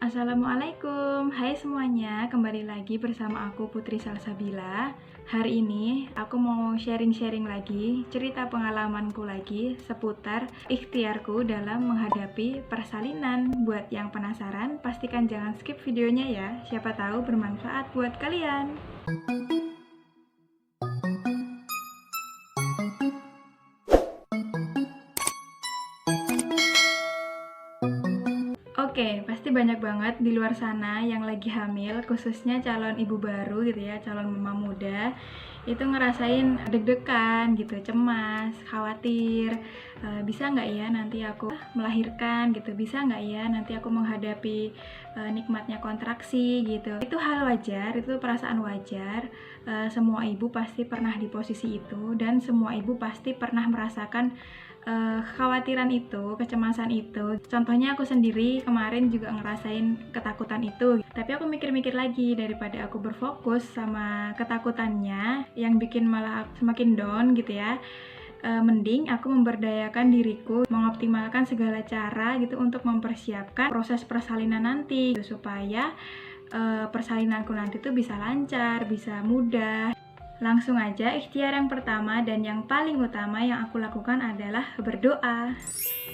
Assalamualaikum, hai semuanya, kembali lagi bersama aku Putri Salsabila. Hari ini aku mau sharing-sharing lagi, cerita pengalamanku lagi seputar ikhtiarku dalam menghadapi persalinan. Buat yang penasaran, pastikan jangan skip videonya ya, siapa tahu bermanfaat buat kalian. Oke, pasti banyak banget di luar sana yang lagi hamil, khususnya calon ibu baru gitu ya, calon mama muda, itu ngerasain deg-degan gitu, cemas, khawatir, bisa nggak ya nanti aku melahirkan gitu, bisa nggak ya nanti aku menghadapi nikmatnya kontraksi gitu. Itu hal wajar, itu perasaan wajar, semua ibu pasti pernah di posisi itu, dan semua ibu pasti pernah merasakan kekhawatiran itu, kecemasan itu. Contohnya aku sendiri kemarin juga ngerasain ketakutan itu. Tapi aku mikir-mikir lagi, daripada aku berfokus sama ketakutannya yang bikin malah aku semakin down gitu ya. Mending aku memberdayakan diriku, mengoptimalkan segala cara gitu untuk mempersiapkan proses persalinan nanti gitu, supaya persalinanku nanti tuh bisa lancar, bisa mudah. Langsung aja, ikhtiar yang pertama dan yang paling utama yang aku lakukan adalah berdoa.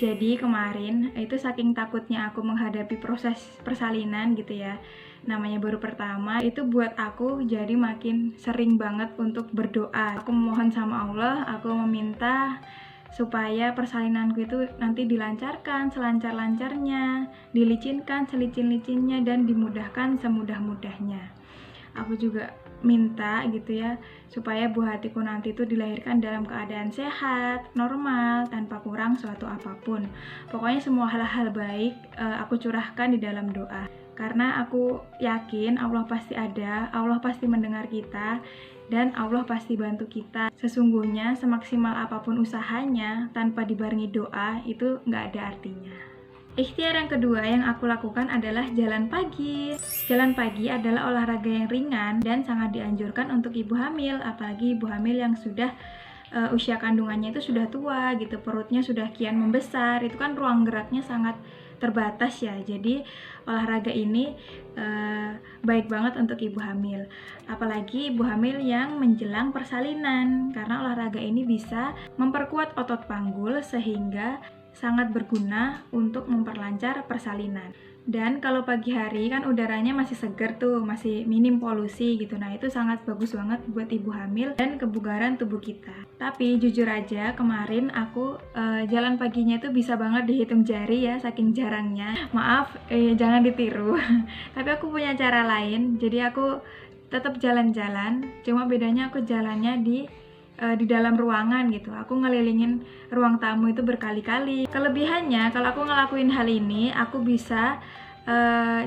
Jadi kemarin itu saking takutnya aku menghadapi proses persalinan gitu ya, namanya baru pertama, itu buat aku jadi makin sering banget untuk berdoa. Aku memohon sama Allah, aku meminta supaya persalinanku itu nanti dilancarkan selancar-lancarnya, dilicinkan selicin-licinnya, dan dimudahkan semudah-mudahnya. Aku juga minta gitu ya, supaya buah hatiku nanti itu dilahirkan dalam keadaan sehat, normal, tanpa kurang suatu apapun. Pokoknya semua hal-hal baik aku curahkan di dalam doa. Karena aku yakin Allah pasti ada, Allah pasti mendengar kita, dan Allah pasti bantu kita. Sesungguhnya semaksimal apapun usahanya, tanpa dibarengi doa, itu nggak ada artinya. Ikhtiar yang kedua yang aku lakukan adalah jalan pagi. Jalan pagi adalah olahraga yang ringan dan sangat dianjurkan untuk ibu hamil, apalagi ibu hamil yang sudah usia kandungannya itu sudah tua gitu, perutnya sudah kian membesar, itu kan ruang geraknya sangat terbatas ya. Jadi olahraga ini baik banget untuk ibu hamil, apalagi ibu hamil yang menjelang persalinan, karena olahraga ini bisa memperkuat otot panggul sehingga sangat berguna untuk memperlancar persalinan. Dan kalau pagi hari kan udaranya masih segar tuh, masih minim polusi gitu. Nah, itu sangat bagus banget buat ibu hamil dan kebugaran tubuh kita. Tapi jujur aja kemarin aku jalan paginya itu bisa banget dihitung jari ya, saking jarangnya. Maaf, jangan ditiru. Tapi aku punya cara lain. Jadi aku tetap jalan-jalan, cuma bedanya aku jalannya di dalam ruangan gitu. Aku ngelilingin ruang tamu itu berkali-kali. Kelebihannya kalau aku ngelakuin hal ini, aku bisa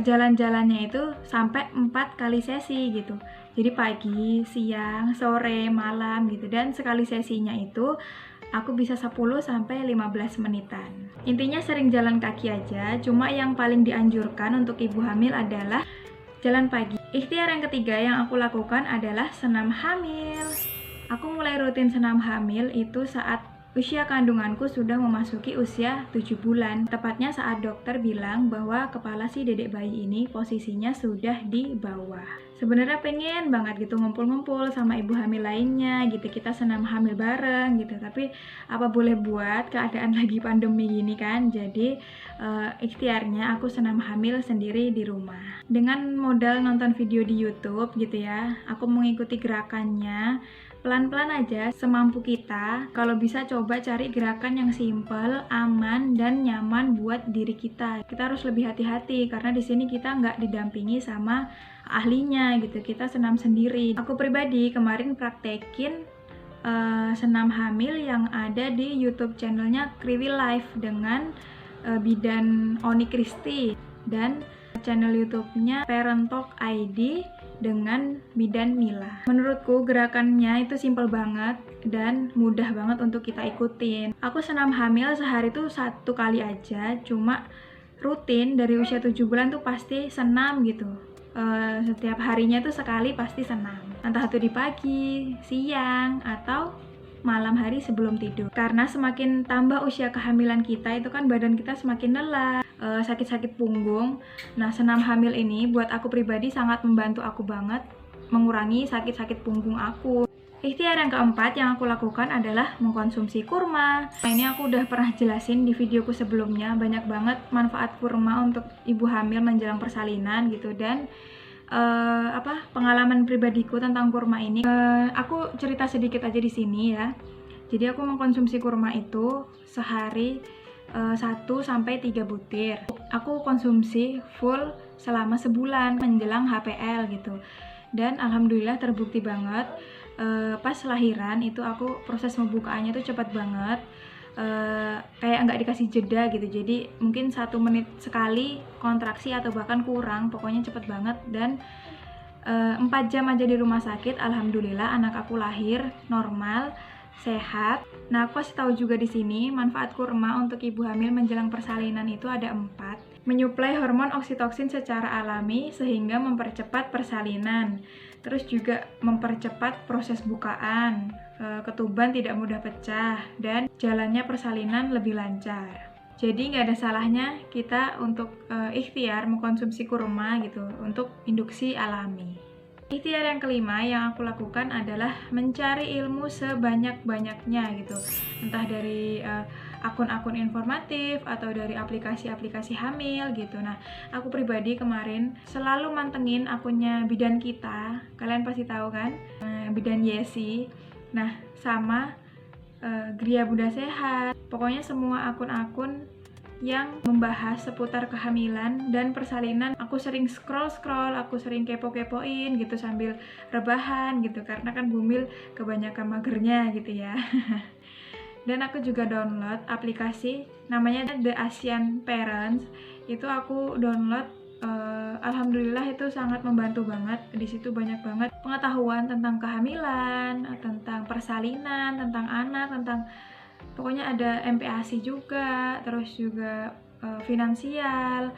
jalan-jalannya itu sampai 4 kali sesi gitu. Jadi pagi, siang, sore, malam gitu. Dan sekali sesinya itu aku bisa 10 sampai 15 menitan. Intinya sering jalan kaki aja, cuma yang paling dianjurkan untuk ibu hamil adalah jalan pagi. Ikhtiar yang ketiga yang aku lakukan adalah senam hamil. Aku mulai rutin senam hamil itu saat usia kandunganku sudah memasuki usia 7 bulan. Tepatnya saat dokter bilang bahwa kepala si dedek bayi ini posisinya sudah di bawah. Sebenarnya pengen banget gitu ngumpul-ngumpul sama ibu hamil lainnya gitu, kita senam hamil bareng gitu. Tapi apa boleh buat, keadaan lagi pandemi gini kan. Jadi ikhtiarnya aku senam hamil sendiri di rumah. Dengan modal nonton video di YouTube gitu ya, aku mengikuti gerakannya pelan-pelan aja semampu kita. Kalau bisa coba cari gerakan yang simple, aman, dan nyaman buat diri kita. Kita harus lebih hati-hati karena di sini kita nggak didampingi sama ahlinya gitu. Kita senam sendiri. Aku pribadi kemarin praktekin senam hamil yang ada di YouTube channelnya Kriwi Life dengan bidan Oni Kristi, dan channel YouTube-nya Parent Talk ID dengan bidan Mila. Menurutku gerakannya itu simple banget dan mudah banget untuk kita ikutin. Aku senam hamil sehari tuh 1 kali aja, cuma rutin dari usia 7 bulan tuh pasti senam gitu. Setiap harinya tuh sekali pasti senam. Entah itu di pagi, siang, atau malam hari sebelum tidur. Karena semakin tambah usia kehamilan kita itu kan badan kita semakin lelah, sakit-sakit punggung. Nah, senam hamil ini buat aku pribadi sangat membantu aku banget mengurangi sakit-sakit punggung aku. Ikhtiar yang keempat yang aku lakukan adalah mengkonsumsi kurma. Nah, ini aku udah pernah jelasin di videoku sebelumnya, banyak banget manfaat kurma untuk ibu hamil menjelang persalinan gitu. Dan pengalaman pribadiku tentang kurma ini, aku cerita sedikit aja di sini ya. Jadi aku mengkonsumsi kurma itu sehari 1-3 butir. Aku konsumsi full selama sebulan menjelang HPL gitu. Dan alhamdulillah terbukti banget. Pas lahiran itu aku proses pembukaannya itu cepat banget, kayak nggak dikasih jeda gitu. Jadi mungkin 1 menit sekali kontraksi atau bahkan kurang, pokoknya cepet banget. Dan 4 jam aja di rumah sakit, alhamdulillah anak aku lahir normal, sehat. Nah, aku kasih tahu juga di sini manfaat kurma untuk ibu hamil menjelang persalinan itu ada 4. Menyuplai hormon oksitoksin secara alami sehingga mempercepat persalinan. Terus juga mempercepat proses bukaan, ketuban tidak mudah pecah, dan jalannya persalinan lebih lancar. Jadi nggak ada salahnya kita untuk ikhtiar mengkonsumsi kurma gitu untuk induksi alami. Ikhtiar yang kelima yang aku lakukan adalah mencari ilmu sebanyak-banyaknya gitu. Entah dari akun-akun informatif atau dari aplikasi-aplikasi hamil gitu. Nah, aku pribadi kemarin selalu mantengin akunnya bidan kita. Kalian pasti tahu kan? Bidan Yesi. Nah, sama Gria Bunda Sehat. Pokoknya semua akun-akun yang membahas seputar kehamilan dan persalinan aku sering scroll, aku sering kepo-kepoin gitu sambil rebahan gitu, karena kan bumil kebanyakan magernya gitu ya. Dan aku juga download aplikasi namanya The Asian Parents. Itu aku download, alhamdulillah itu sangat membantu banget. Di situ banyak banget pengetahuan tentang kehamilan, tentang persalinan, tentang anak, tentang pokoknya ada MPASI juga, terus juga finansial,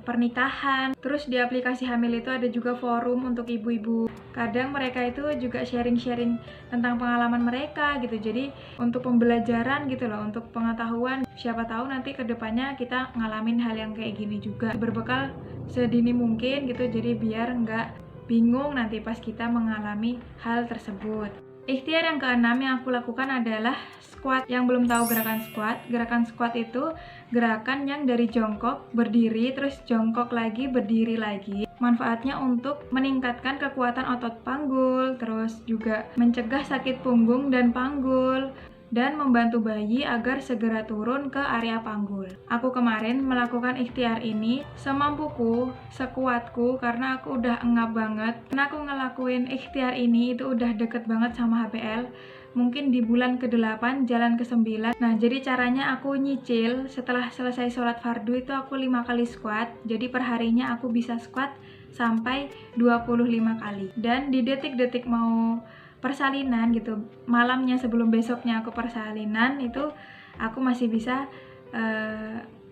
pernikahan. Terus di aplikasi hamil itu ada juga forum untuk ibu-ibu. Kadang mereka itu juga sharing-sharing tentang pengalaman mereka gitu. Jadi untuk pembelajaran gitu loh, untuk pengetahuan. Siapa tahu nanti kedepannya kita ngalamin hal yang kayak gini juga. Berbekal sedini mungkin gitu, jadi biar nggak bingung nanti pas kita mengalami hal tersebut. Ikhtiar yang keenam yang aku lakukan adalah squat. Yang belum tahu gerakan squat itu gerakan yang dari jongkok, berdiri, terus jongkok lagi, berdiri lagi. Manfaatnya untuk meningkatkan kekuatan otot panggul, terus juga mencegah sakit punggung dan panggul, dan membantu bayi agar segera turun ke area panggul. Aku kemarin melakukan ikhtiar ini semampuku, sekuatku, karena aku udah engap banget. Karena aku ngelakuin ikhtiar ini itu udah deket banget sama HPL. Mungkin di bulan ke-8, jalan ke-9. Nah, jadi caranya aku nyicil setelah selesai sholat fardu itu aku 5 kali squat. Jadi perharinya aku bisa squat sampai 25 kali. Dan di detik-detik mau persalinan gitu, malamnya sebelum besoknya aku persalinan, itu aku masih bisa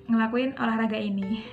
ngelakuin olahraga ini.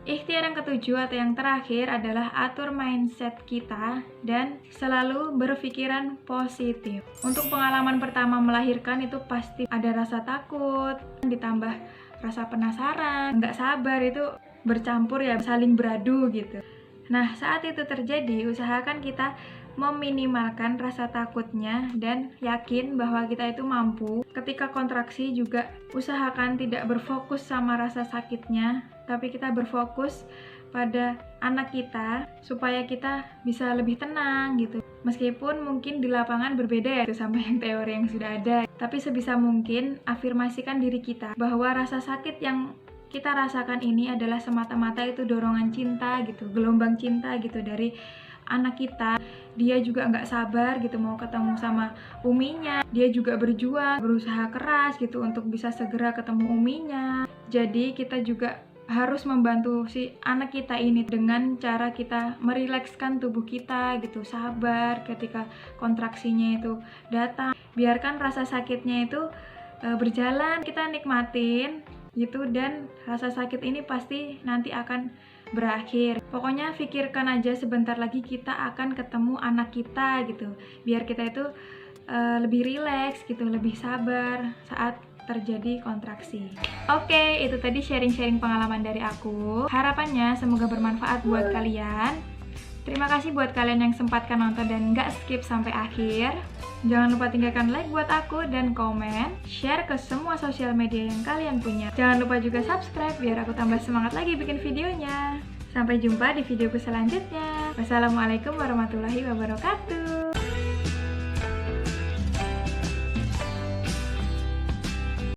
Ikhtiar yang ketujuh atau yang terakhir adalah atur mindset kita dan selalu berpikiran positif. Untuk pengalaman pertama melahirkan itu pasti ada rasa takut, ditambah rasa penasaran, nggak sabar, itu bercampur ya, saling beradu gitu. Nah, saat itu terjadi, usahakan kita meminimalkan rasa takutnya dan yakin bahwa kita itu mampu. Ketika kontraksi juga usahakan tidak berfokus sama rasa sakitnya, tapi kita berfokus pada anak kita supaya kita bisa lebih tenang gitu. Meskipun mungkin di lapangan berbeda ya sama yang teori yang sudah ada, tapi sebisa mungkin afirmasikan diri kita bahwa rasa sakit yang kita rasakan ini adalah semata-mata itu dorongan cinta gitu, gelombang cinta gitu dari anak kita. Dia juga nggak sabar gitu mau ketemu sama uminya. Dia juga berjuang, berusaha keras gitu untuk bisa segera ketemu uminya. Jadi kita juga harus membantu si anak kita ini dengan cara kita merilekskan tubuh kita gitu, sabar ketika kontraksinya itu datang. Biarkan rasa sakitnya itu berjalan, kita nikmatin gitu, dan rasa sakit ini pasti nanti akan berakhir. Pokoknya pikirkan aja sebentar lagi kita akan ketemu anak kita gitu, biar kita itu lebih rileks gitu, lebih sabar saat terjadi kontraksi. Oke, itu tadi sharing-sharing pengalaman dari aku. Harapannya semoga bermanfaat buat kalian. Terima kasih buat kalian yang sempatkan nonton dan nggak skip sampai akhir. Jangan lupa tinggalkan like buat aku dan komen, share ke semua sosial media yang kalian punya. Jangan lupa juga subscribe biar aku tambah semangat lagi bikin videonya. Sampai jumpa di videoku selanjutnya. Wassalamualaikum warahmatullahi wabarakatuh.